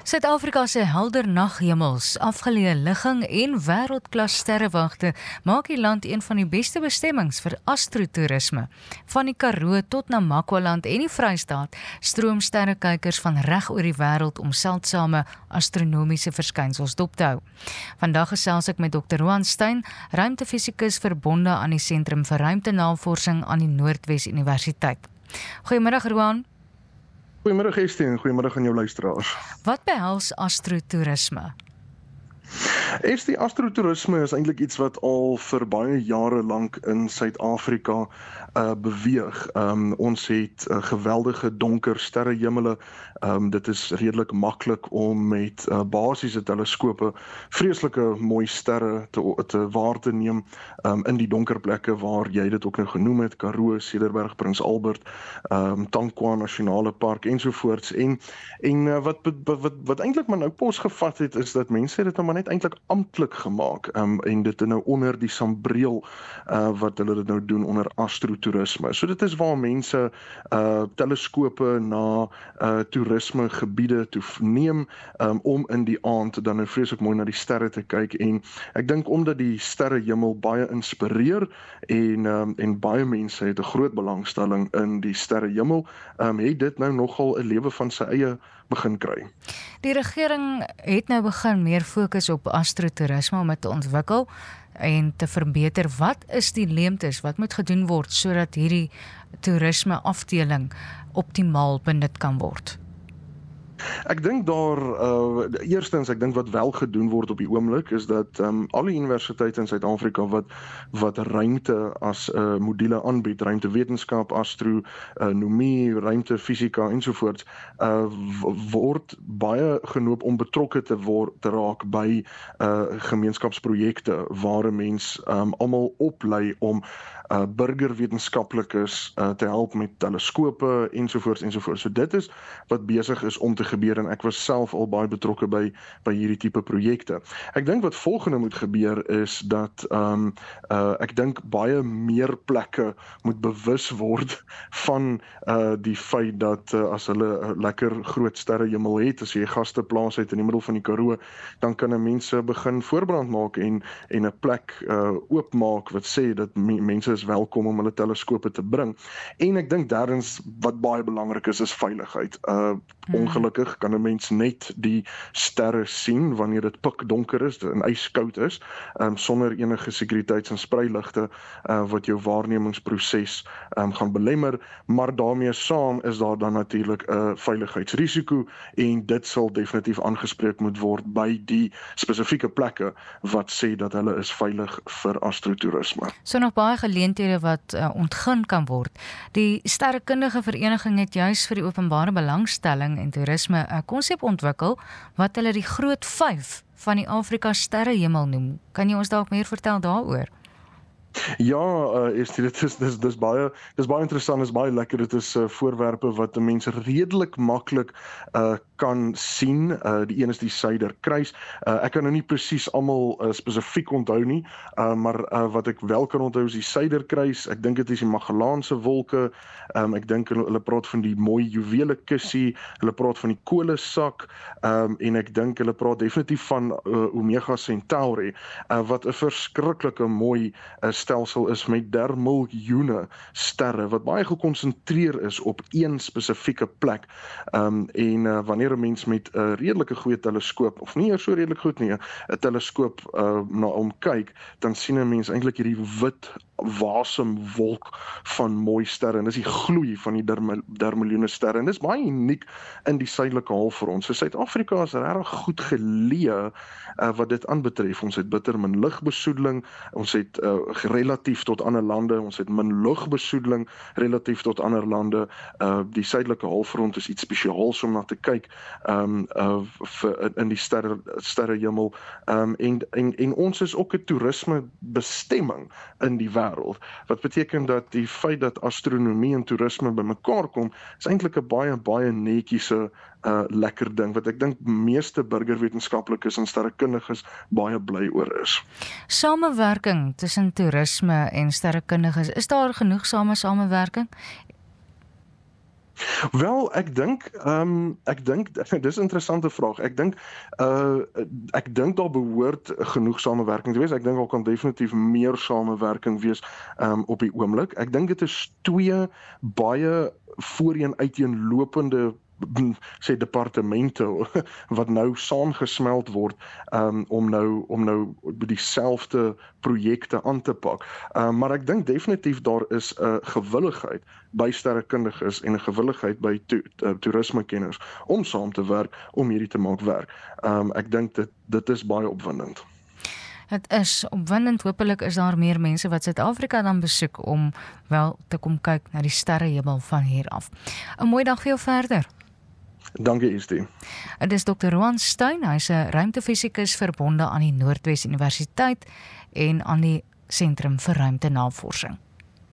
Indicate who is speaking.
Speaker 1: Suid-Afrika se helder naghemels, afgeleë ligging en wêreldklas sterrewagte maak die land een van die beste bestemmings vir astrotourisme. Van die Karoo tot Namakwaland en die Vrystaat stroom sterrekykers van reg oor die wêreld om seldsame astronomiese verskynsels dop te hou. Vandag gesels ek met Dr. Roan Steyn, ruimtefisikus verbonde aan die Sentrum vir Ruimtenavorsing aan die Noordwes Universiteit. Goeiemiddag Roan.
Speaker 2: Goeiemiddag Estie en goeiemiddag aan jou luisteraars.
Speaker 1: Wat behels astrotourisme?
Speaker 2: Estie, astrotourisme is eintlik iets wat al vir baie jare lank in Suid-Afrika beweeg. Ons het geweldige donker sterrehemele. Dit is redelik maklik om met basiese teleskope vreeslike mooi sterre te waar te neem in die donker plekke waar jy dit ook nou genoem het, Karoo, Cederberg, Prins Albert, Tankwa Nasionale Park ensovoorts. En wat eintlik maar nou pos gevat het, is dat mense dit nou maar net eintlik amptelik gemaak en dit nou onder die sambreel wat hulle dit nou doen onder astrotourisme. So dit is waar mense teleskope na toerisme gebiede toe neem om in die aand dan nou vreeslik mooi na die sterre te kyk, en ek dink omdat die sterrehemel baie inspireer en baie mense het 'n groot belangstelling in die sterrehemel, het dit nou nogal 'n lewe van sy eie begin kry.
Speaker 1: Die regering het nou begin meer fokus op astrotourisme om dit te ontwikkel en te verbeter. Wat is die leemtes wat moet gedoen word sodat hierdie toerisme afdeling optimaal benut kan word?
Speaker 2: Ek dink eerstens, ek dink wat wel gedoen word op die oomblik is dat alle universiteite in Suid-Afrika wat ruimte as module aanbied, ruimtewetenskap, astronomie, ruimtefisika ensovoorts, word baie genoop om betrokke te raak by gemeenskapsprojekte waar 'n mens almal oplei om burgerwetenskaplikes te help met teleskope ensovoorts. So dit is wat besig is om te gebeur, en ek was self al baie betrokke by hierdie tipe projekte. Ek dink wat volgende moet gebeur is dat ek dink baie meer plekke moet bewus word van die feit dat as hulle 'n lekker groot sterrehemel het, as jy 'n gasteplaas het in die middel van die Karoo, dan kan mense begin voorbrand maak en 'n plek oopmaak wat sê dat mense is welkom om hulle teleskope te bring. En ek dink derdens wat baie belangrik is veiligheid. Ongelukkig kan 'n mens net die sterre sien wanneer dit pikdonker is en ijskoud is, sonder enige sekuriteits- en spreiligte wat jou waarnemingsproses gaan belemmer, maar daarmee saam is daar dan natuurlik 'n veiligheidsrisiko, en dit sal definitief aangespreek moet word by die spesifieke plekke wat sê dat hulle is veilig vir astrotourisme.
Speaker 1: So nog baie geleenthede wat ontgin kan word. Die sterrekundige vereniging het juis vir die openbare belangstelling en toerisme 'n konsep ontwikkel wat hulle die Groot 5 van die Afrika sterrehemel noem. Kan jy ons dalk meer vertel daaroor?
Speaker 2: Ja, dis baie interessant, dis baie lekker. Dit is voorwerpe wat mense redelik maklik kan sien. Die een is die Suiderkruis. Ek kan nou nie presies almal spesifiek onthou nie, maar wat ek wel kan onthou is die Suiderkruis. Ek dink dit is die Magellaanse wolke. Ek dink hulle praat van die mooi juwele kussie, hulle praat van die kolesak, en ek dink hulle praat definitief van Omega Centauri, wat 'n verskriklike mooi stelsel is met 3 miljoene sterre wat baie gekonsentreer is op een spesifieke plek. En wanneer 'n mens met 'n redelike goeie teleskoop, of nie so redelik goed nie, 'n teleskoop na hom kyk, dan sien 'n mens eintlik hierdie wit wasemwolk van mooi sterre, en dis die gloei van die 3 miljoene sterre, en dis baie uniek in die suidelike halfrond. So Suid-Afrika is regtig goed geleë wat dit aanbetref. Ons het bitter min lugbesoedeling, ons het relatief tot ander lande, ons het min lugbesoedeling relatief tot ander lande. Die suidelike halfrond is iets spesiaals om na te kyk in die sterrehemel, en ons is ook 'n toerisme bestemming in die wêreld, wat beteken dat die feit dat astronomie en toerisme bymekaar kom, is eintlik 'n baie netjiese lekker ding wat ek dink meeste burgerwetenskaplikes en sterrekundiges baie bly oor is.
Speaker 1: Samewerking tussen toerisme en sterrekundiges, is daar genoegsame samewerking?
Speaker 2: Wel, ek dink dis 'n interessante vraag. Ek dink daar behoort genoeg samewerking te wees. Ek dink daar kan definitief meer samewerking wees op die oomblik. Ek dink dit is twee baie voorheen uiteenlopende departemente wat nou saamgesmelt word om nou dieselfde projekte aan te pak. Maar ek dink definitief daar is 'n gewilligheid by sterrekundiges en 'n gewilligheid by toerismekenners om saam te werk om hierdie te maak werk. Ek dink dit is baie opwindend.
Speaker 1: Het is opwindend, hopelik is daar meer mense wat Suid-Afrika dan besoek om wel te kom kyk na die sterrehemel van hier af. 'n Mooi dag vir jou verder.
Speaker 2: Dankie, Estie.
Speaker 1: Dit is Dr. Roan Steyn, hy's 'n ruimtefisikus verbonde aan die Noordwes Universiteit en aan die Sentrum vir Ruimtenavorsing.